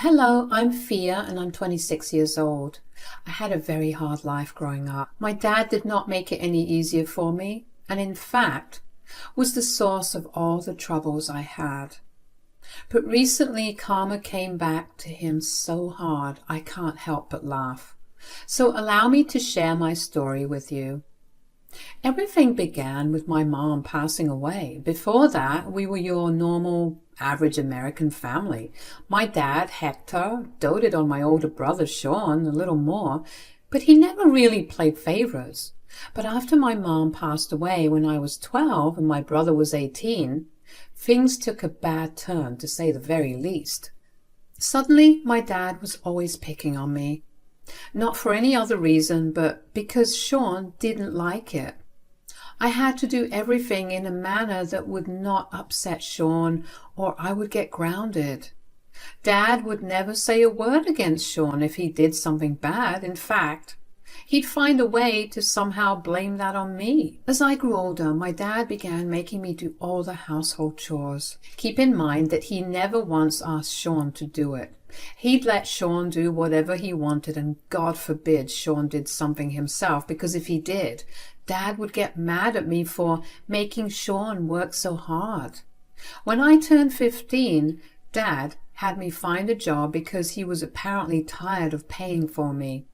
Hello, I'm Fia and I'm 26 years old. I had a very hard life growing up. My dad did not make it any easier for me, and in fact was the source of all the troubles I had. But recently karma came back to him so hard I can't help but laugh. So allow me to share my story with you. Everything began with my mom passing away. Before that, we were your normal, average American family. My dad, Hector, doted on my older brother, Sean, a little more, but he never really played favorites. But after my mom passed away when I was 12 and my brother was 18, things took a bad turn, to say the very least. Suddenly, my dad was always picking on me. Not for any other reason, but because Sean didn't like it. I had to do everything in a manner that would not upset Sean, or I would get grounded. Dad would never say a word against Sean if he did something bad. In fact, he'd find a way to somehow blame that on me. As I grew older, my dad began making me do all the household chores. Keep in mind that he never once asked Sean to do it. He'd let Sean do whatever he wanted, and God forbid Sean did something himself, because if he did, Dad would get mad at me for making Sean work so hard. When I turned 15, Dad had me find a job because he was apparently tired of paying for me.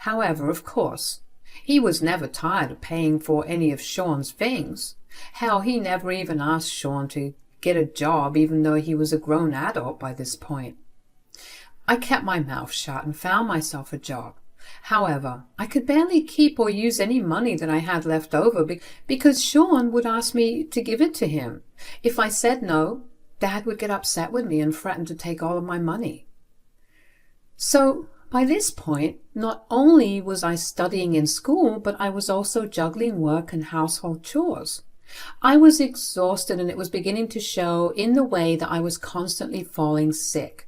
However, of course, he was never tired of paying for any of Sean's things. Hell, he never even asked Sean to get a job, even though he was a grown adult by this point. I kept my mouth shut and found myself a job. However, I could barely keep or use any money that I had left over because Sean would ask me to give it to him. If I said no, Dad would get upset with me and threaten to take all of my money. So, by this point, not only was I studying in school, but I was also juggling work and household chores. I was exhausted, and it was beginning to show in the way that I was constantly falling sick.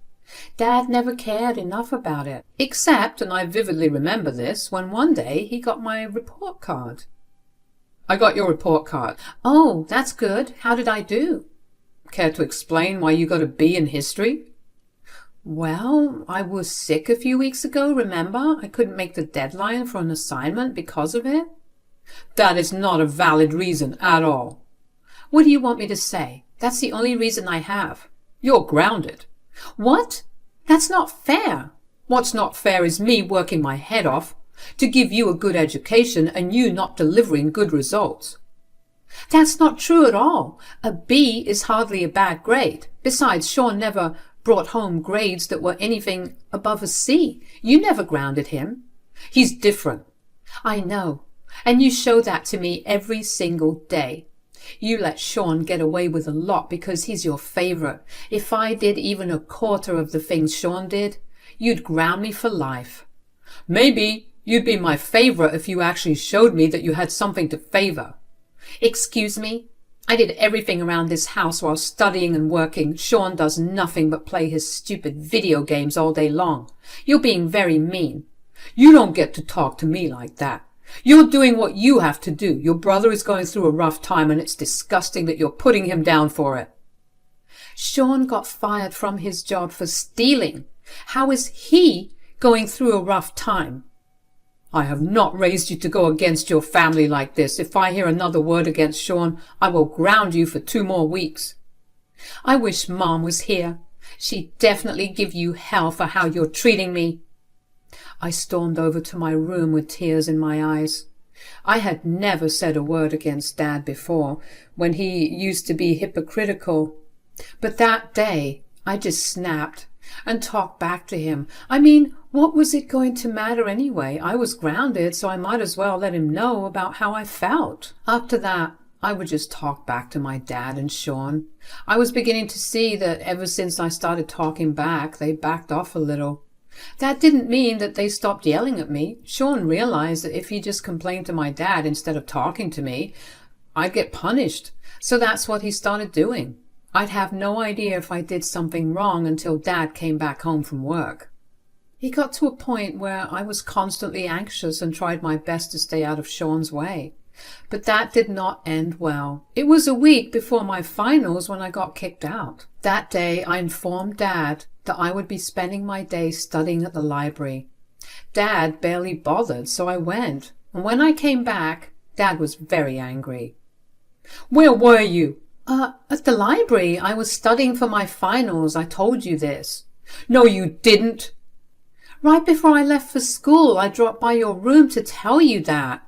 Dad never cared enough about it, except, and I vividly remember this, when one day he got my report card. "I got your report card." "Oh, that's good. How did I do?" "Care to explain why you got a B in history?" "Well, I was sick a few weeks ago, remember? I couldn't make the deadline for an assignment because of it." "That is not a valid reason at all." "What do you want me to say? That's the only reason I have." "You're grounded." "What? That's not fair." "What's not fair is me working my head off to give you a good education and you not delivering good results." "That's not true at all. A B is hardly a bad grade. Besides, Sean never brought home grades that were anything above a C. You never grounded him." "He's different." "I know, and you show that to me every single day. You let Sean get away with a lot because he's your favorite. If I did even a quarter of the things Sean did, you'd ground me for life." "Maybe you'd be my favorite if you actually showed me that you had something to favor." "Excuse me? I did everything around this house while studying and working. Sean does nothing but play his stupid video games all day long. You're being very mean." "You don't get to talk to me like that. You're doing what you have to do. Your brother is going through a rough time, and it's disgusting that you're putting him down for it." "Sean got fired from his job for stealing. How is he going through a rough time?" "I have not raised you to go against your family like this. If I hear another word against Sean, I will ground you for 2 more weeks. "I wish Mom was here. She'd definitely give you hell for how you're treating me." I stormed over to my room with tears in my eyes. I had never said a word against Dad before, when he used to be hypocritical. But that day, I just snapped and talked back to him. I mean, what was it going to matter anyway? I was grounded, so I might as well let him know about how I felt. After that, I would just talk back to my dad and Sean. I was beginning to see that ever since I started talking back, they backed off a little. That didn't mean that they stopped yelling at me. Sean realized that if he just complained to my dad instead of talking to me, I'd get punished. So that's what he started doing. I'd have no idea if I did something wrong until Dad came back home from work. He got to a point where I was constantly anxious and tried my best to stay out of Sean's way. But that did not end well. It was a week before my finals when I got kicked out. That day I informed Dad that I would be spending my day studying at the library. Dad barely bothered, so I went. And when I came back, Dad was very angry. "Where were you?" At the library. I was studying for my finals. I told you this." "No, you didn't." "Right before I left for school, I dropped by your room to tell you that.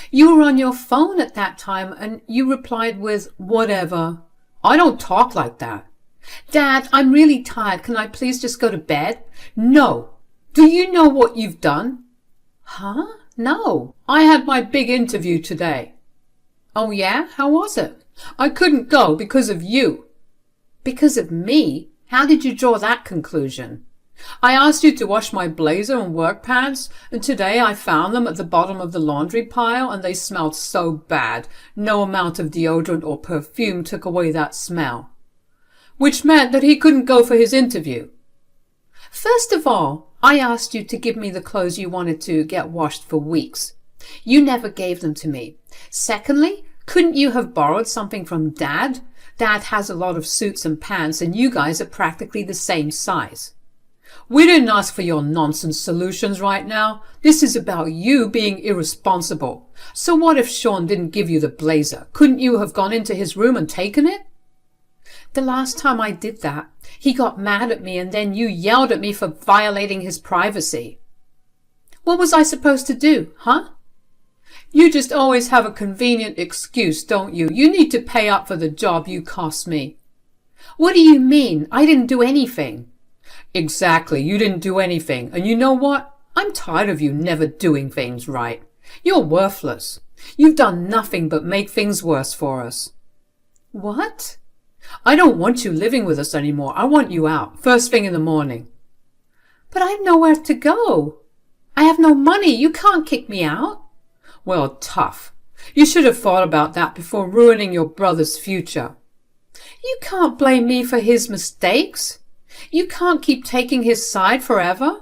You were on your phone at that time, and you replied with, 'Whatever.' I don't talk like that." "Dad, I'm really tired. Can I please just go to bed?" "No. Do you know what you've done?" "Huh? No." "I had my big interview today." "Oh yeah? How was it?" "I couldn't go because of you." "Because of me? How did you draw that conclusion?" "I asked you to wash my blazer and work pants, and today I found them at the bottom of the laundry pile, and they smelled so bad. No amount of deodorant or perfume took away that smell." "Which meant that he couldn't go for his interview." "First of all, I asked you to give me the clothes you wanted to get washed for weeks. You never gave them to me. Secondly, couldn't you have borrowed something from Dad? Dad has a lot of suits and pants, and you guys are practically the same size." "We didn't ask for your nonsense solutions right now. This is about you being irresponsible. So what if Sean didn't give you the blazer? Couldn't you have gone into his room and taken it?" "The last time I did that, he got mad at me, and then you yelled at me for violating his privacy." "What was I supposed to do, huh?" "You just always have a convenient excuse, don't you? You need to pay up for the job you cost me." "What do you mean? I didn't do anything." "Exactly, you didn't do anything. And you know what? I'm tired of you never doing things right. You're worthless. You've done nothing but make things worse for us." "What?" "I don't want you living with us anymore. I want you out, first thing in the morning." "But I've nowhere to go. I have no money. You can't kick me out." "Well, tough. You should have thought about that before ruining your brother's future." "You can't blame me for his mistakes. You can't keep taking his side forever."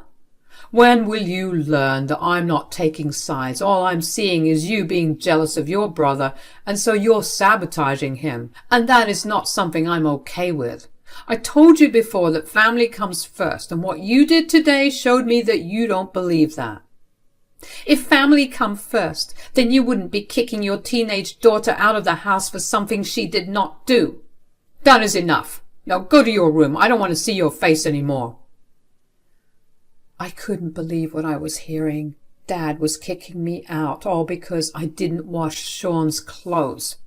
"When will you learn that I'm not taking sides? All I'm seeing is you being jealous of your brother, and so you're sabotaging him. And that is not something I'm okay with. I told you before that family comes first, and what you did today showed me that you don't believe that." "If family come first, then you wouldn't be kicking your teenage daughter out of the house for something she did not do." "That is enough. Now go to your room. I don't want to see your face anymore." I couldn't believe what I was hearing. Dad was kicking me out, all because I didn't wash Sean's clothes.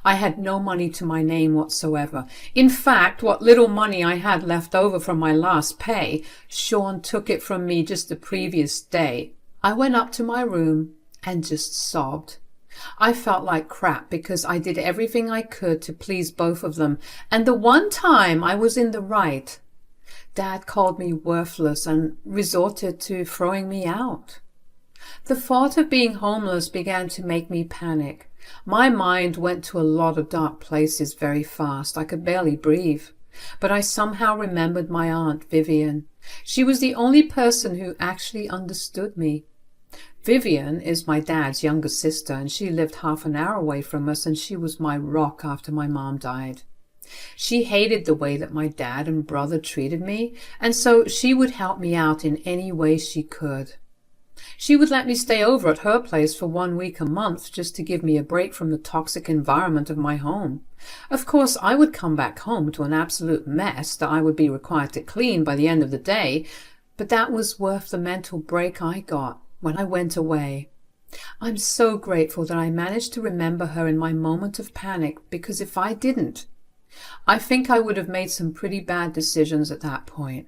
I had no money to my name whatsoever. In fact, what little money I had left over from my last pay, Sean took it from me just the previous day. I went up to my room and just sobbed. I felt like crap because I did everything I could to please both of them, and the one time I was in the right, Dad called me worthless and resorted to throwing me out. The thought of being homeless began to make me panic. My mind went to a lot of dark places very fast. I could barely breathe. But I somehow remembered my Aunt Vivian. She was the only person who actually understood me. Vivian is my dad's younger sister, and she lived half an hour away from us, and she was my rock after my mom died. She hated the way that my dad and brother treated me, and so she would help me out in any way she could. She would let me stay over at her place for 1 week a month just to give me a break from the toxic environment of my home. Of course, I would come back home to an absolute mess that I would be required to clean by the end of the day, but that was worth the mental break I got when I went away. I'm so grateful that I managed to remember her in my moment of panic, because if I didn't, I think I would have made some pretty bad decisions at that point.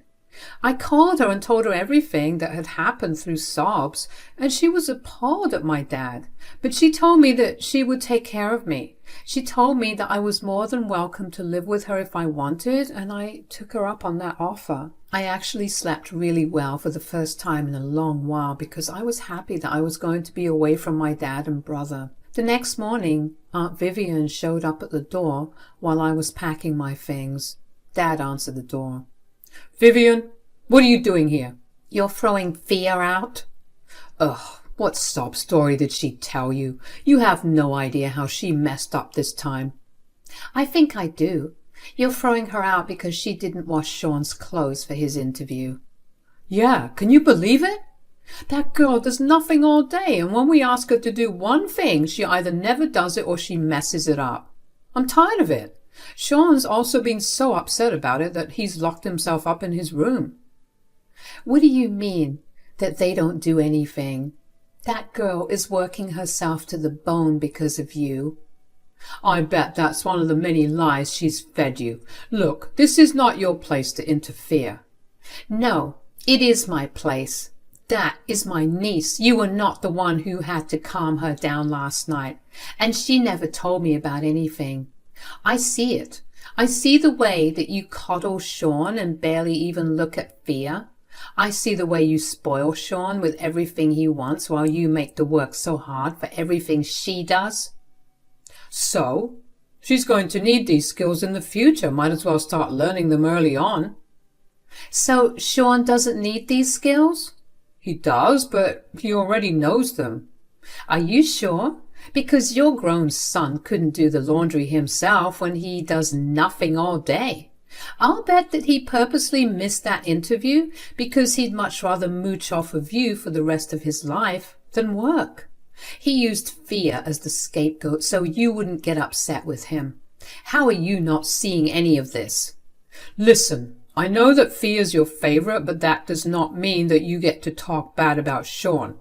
I called her and told her everything that had happened through sobs, and she was appalled at my dad. But she told me that she would take care of me. She told me that I was more than welcome to live with her if I wanted, and I took her up on that offer. I actually slept really well for the first time in a long while because I was happy that I was going to be away from my dad and brother. The next morning, Aunt Vivian showed up at the door while I was packing my things. Dad answered the door. "Vivian, what are you doing here?" "You're throwing Thea out?" "Ugh, what sob story did she tell you? You have no idea how she messed up this time." "I think I do. You're throwing her out because she didn't wash Sean's clothes for his interview. Yeah, can you believe it? That girl does nothing all day, and when we ask her to do one thing, she either never does it or she messes it up. I'm tired of it. Sean's also been so upset about it that he's locked himself up in his room. What do you mean that they don't do anything? That girl is working herself to the bone because of you. I bet that's one of the many lies she's fed you. Look, this is not your place to interfere. No, it is my place. That is my niece. You were not the one who had to calm her down last night, and she never told me about anything. I see it. I see the way that you coddle Sean and barely even look at Fia. I see the way you spoil Sean with everything he wants while you make the work so hard for everything she does. So, she's going to need these skills in the future. Might as well start learning them early on. So, Sean doesn't need these skills? He does, but he already knows them. Are you sure? Because your grown son couldn't do the laundry himself when he does nothing all day. I'll bet that he purposely missed that interview because he'd much rather mooch off of you for the rest of his life than work. He used Fia as the scapegoat so you wouldn't get upset with him. How are you not seeing any of this? Listen, I know that Fia's your favorite, but that does not mean that you get to talk bad about Sean.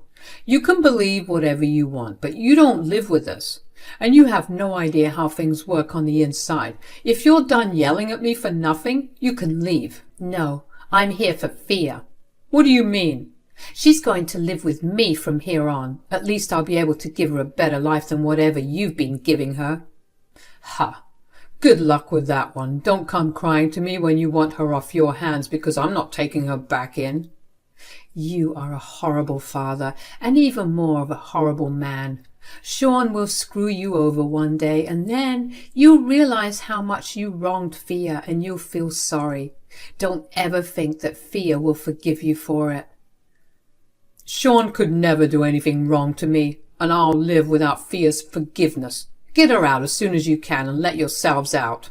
You can believe whatever you want, but you don't live with us, and you have no idea how things work on the inside. If you're done yelling at me for nothing, you can leave. No, I'm here for Fia. What do you mean? She's going to live with me from here on. At least I'll be able to give her a better life than whatever you've been giving her. Ha! Good luck with that one. Don't come crying to me when you want her off your hands, because I'm not taking her back in. You are a horrible father, and even more of a horrible man. Sean will screw you over one day, and then you'll realize how much you wronged Fia, and you'll feel sorry. Don't ever think that Fia will forgive you for it. Sean could never do anything wrong to me, and I'll live without Fia's forgiveness. Get her out as soon as you can and let yourselves out.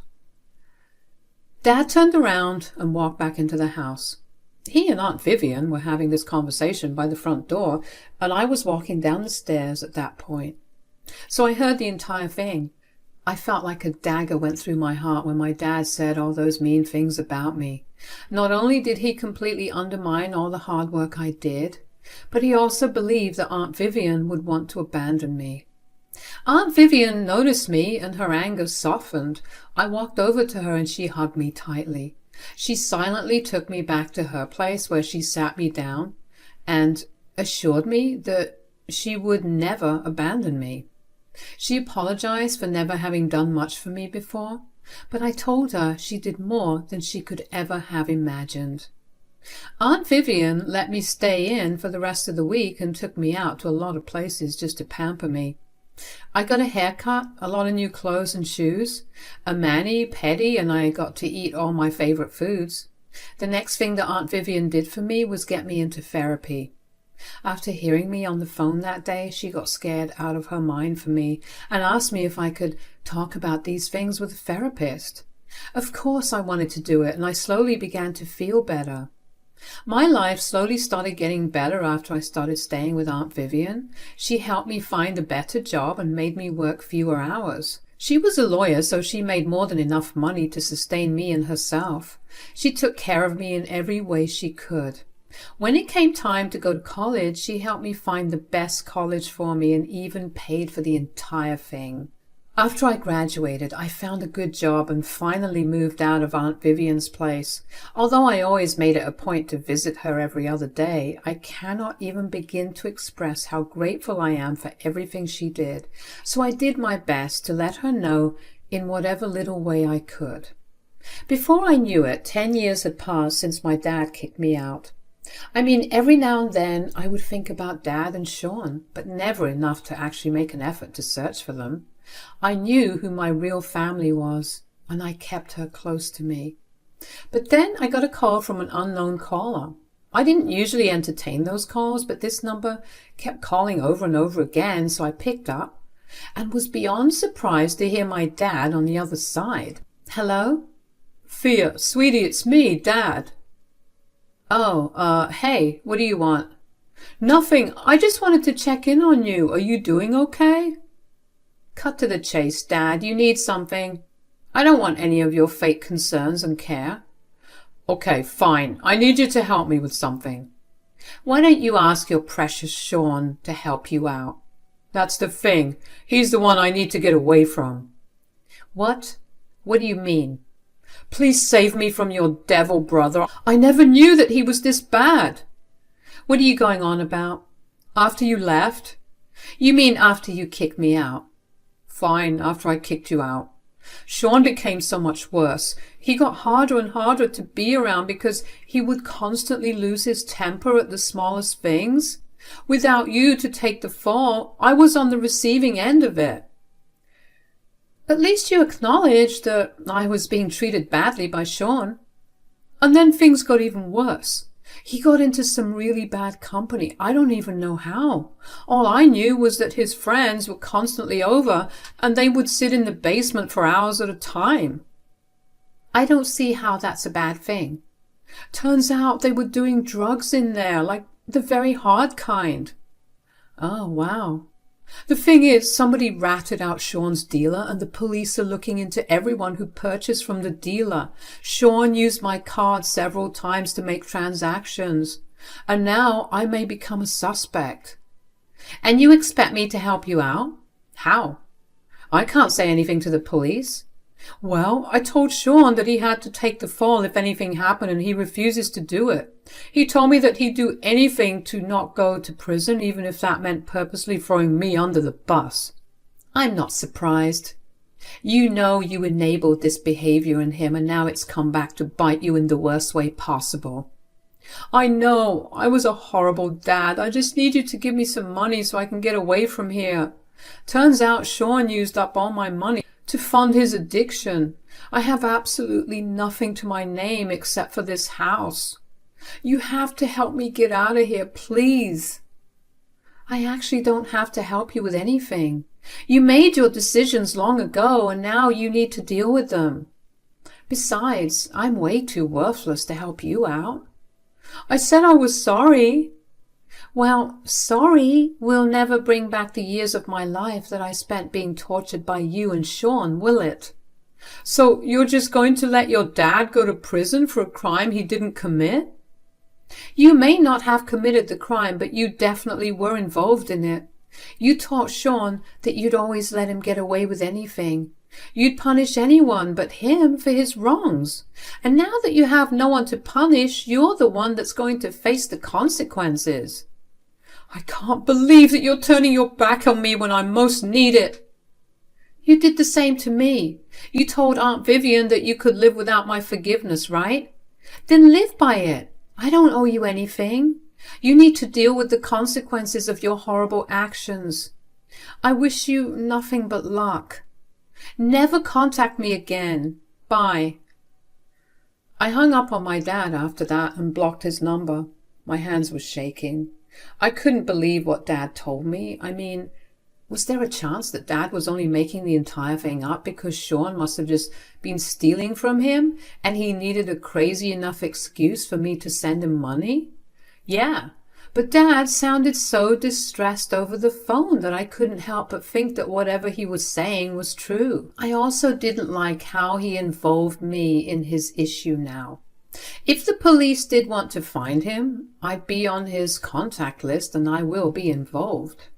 Dad turned around and walked back into the house. He and Aunt Vivian were having this conversation by the front door, and I was walking down the stairs at that point. So I heard the entire thing. I felt like a dagger went through my heart when my dad said all those mean things about me. Not only did he completely undermine all the hard work I did, but he also believed that Aunt Vivian would want to abandon me. Aunt Vivian noticed me, and her anger softened. I walked over to her and she hugged me tightly. She silently took me back to her place where she sat me down and assured me that she would never abandon me. She apologized for never having done much for me before, but I told her she did more than she could ever have imagined. Aunt Vivian let me stay in for the rest of the week and took me out to a lot of places just to pamper me. I got a haircut, a lot of new clothes and shoes, a mani-pedi, and I got to eat all my favorite foods. The next thing that Aunt Vivian did for me was get me into therapy. After hearing me on the phone that day, she got scared out of her mind for me and asked me if I could talk about these things with a therapist. Of course I wanted to do it, and I slowly began to feel better. My life slowly started getting better after I started staying with Aunt Vivian. She helped me find a better job and made me work fewer hours. She was a lawyer, so she made more than enough money to sustain me and herself. She took care of me in every way she could. When it came time to go to college, she helped me find the best college for me and even paid for the entire thing. After I graduated, I found a good job and finally moved out of Aunt Vivian's place. Although I always made it a point to visit her every other day, I cannot even begin to express how grateful I am for everything she did. So I did my best to let her know in whatever little way I could. Before I knew it, 10 years had passed since my dad kicked me out. I mean, every now and then I would think about Dad and Sean, but never enough to actually make an effort to search for them. I knew who my real family was, and I kept her close to me. But then I got a call from an unknown caller. I didn't usually entertain those calls, but this number kept calling over and over again, so I picked up and was beyond surprised to hear my dad on the other side. Hello? Fia, sweetie, it's me, Dad. Oh, hey, what do you want? Nothing, I just wanted to check in on you. Are you doing okay? Cut to the chase, Dad. You need something. I don't want any of your fake concerns and care. Okay, fine. I need you to help me with something. Why don't you ask your precious Sean to help you out? That's the thing. He's the one I need to get away from. What? What do you mean? Please save me from your devil brother. I never knew that he was this bad. What are you going on about? After you left? You mean after you kicked me out? Fine, after I kicked you out. Sean became so much worse. He got harder and harder to be around because he would constantly lose his temper at the smallest things. Without you to take the fall, I was on the receiving end of it. At least you acknowledged that I was being treated badly by Sean. And then things got even worse. He got into some really bad company. I don't even know how. All I knew was that his friends were constantly over and they would sit in the basement for hours at a time. I don't see how that's a bad thing. Turns out they were doing drugs in there, like the very hard kind. Oh, wow. The thing is, somebody ratted out Sean's dealer and the police are looking into everyone who purchased from the dealer. Sean used my card several times to make transactions, and now I may become a suspect. And you expect me to help you out? How? I can't say anything to the police. Well, I told Sean that he had to take the fall if anything happened, and he refuses to do it. He told me that he'd do anything to not go to prison, even if that meant purposely throwing me under the bus. I'm not surprised. You know you enabled this behavior in him, and now it's come back to bite you in the worst way possible. I know. I was a horrible dad. I just need you to give me some money so I can get away from here. Turns out Sean used up all my money to fund his addiction. I have absolutely nothing to my name except for this house. You have to help me get out of here, please. I actually don't have to help you with anything. You made your decisions long ago, and now you need to deal with them. Besides, I'm way too worthless to help you out. I said I was sorry. Well, sorry will never bring back the years of my life that I spent being tortured by you and Sean, will it? So you're just going to let your dad go to prison for a crime he didn't commit? You may not have committed the crime, but you definitely were involved in it. You taught Sean that you'd always let him get away with anything. You'd punish anyone but him for his wrongs. And now that you have no one to punish, you're the one that's going to face the consequences. I can't believe that you're turning your back on me when I most need it. You did the same to me. You told Aunt Vivian that you could live without my forgiveness, right? Then live by it. I don't owe you anything. You need to deal with the consequences of your horrible actions. I wish you nothing but luck. Never contact me again. Bye. I hung up on my dad after that and blocked his number. My hands were shaking. I couldn't believe what Dad told me. I mean, was there a chance that Dad was only making the entire thing up because Sean must have just been stealing from him and he needed a crazy enough excuse for me to send him money? Yeah, but Dad sounded so distressed over the phone that I couldn't help but think that whatever he was saying was true. I also didn't like how he involved me in his issue now. If the police did want to find him, I'd be on his contact list and I will be involved.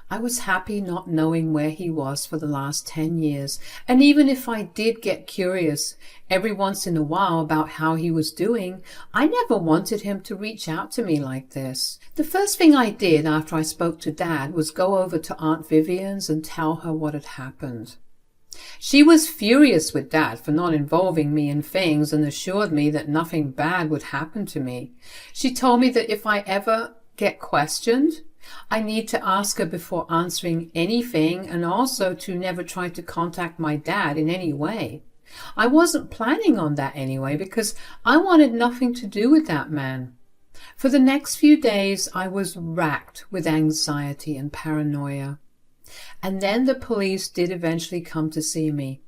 I was happy not knowing where he was for the last 10 years, and even if I did get curious every once in a while about how he was doing, I never wanted him to reach out to me like this. The first thing I did after I spoke to Dad was go over to Aunt Vivian's and tell her what had happened. She was furious with Dad for not involving me in things and assured me that nothing bad would happen to me. She told me that if I ever get questioned, I need to ask her before answering anything, and also to never try to contact my dad in any way. I wasn't planning on that anyway, because I wanted nothing to do with that man. For the next few days, I was racked with anxiety and paranoia. And then the police did eventually come to see me.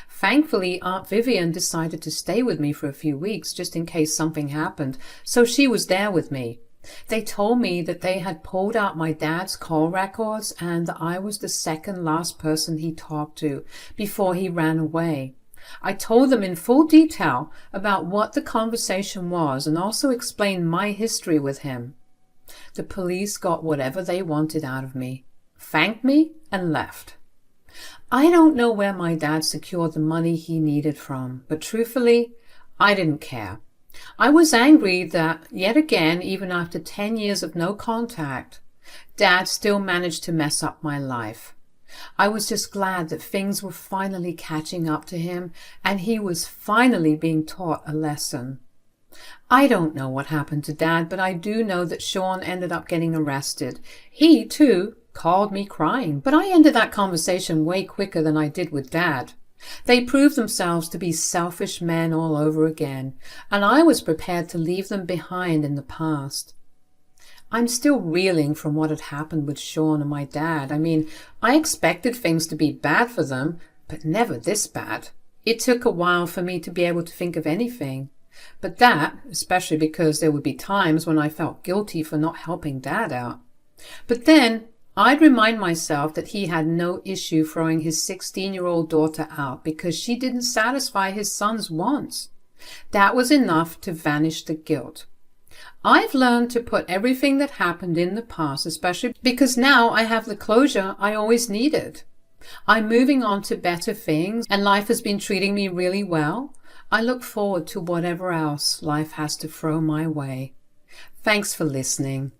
Thankfully, Aunt Vivian decided to stay with me for a few weeks just in case something happened, so she was there with me. They told me that they had pulled out my dad's call records and that I was the second last person he talked to before he ran away. I told them in full detail about what the conversation was and also explained my history with him. The police got whatever they wanted out of me, thanked me, and left. I don't know where my dad secured the money he needed from, but truthfully, I didn't care. I was angry that, yet again, even after 10 years of no contact, Dad still managed to mess up my life. I was just glad that things were finally catching up to him and he was finally being taught a lesson. I don't know what happened to Dad, but I do know that Sean ended up getting arrested. He, too, called me crying, but I ended that conversation way quicker than I did with Dad. They proved themselves to be selfish men all over again, and I was prepared to leave them behind in the past. I'm still reeling from what had happened with Sean and my dad. I mean, I expected things to be bad for them, but never this bad. It took a while for me to be able to think of anything. But that, especially because there would be times when I felt guilty for not helping Dad out. But then I'd remind myself that he had no issue throwing his 16-year-old daughter out because she didn't satisfy his son's wants. That was enough to vanish the guilt. I've learned to put everything that happened in the past, especially because now I have the closure I always needed. I'm moving on to better things, and life has been treating me really well. I look forward to whatever else life has to throw my way. Thanks for listening.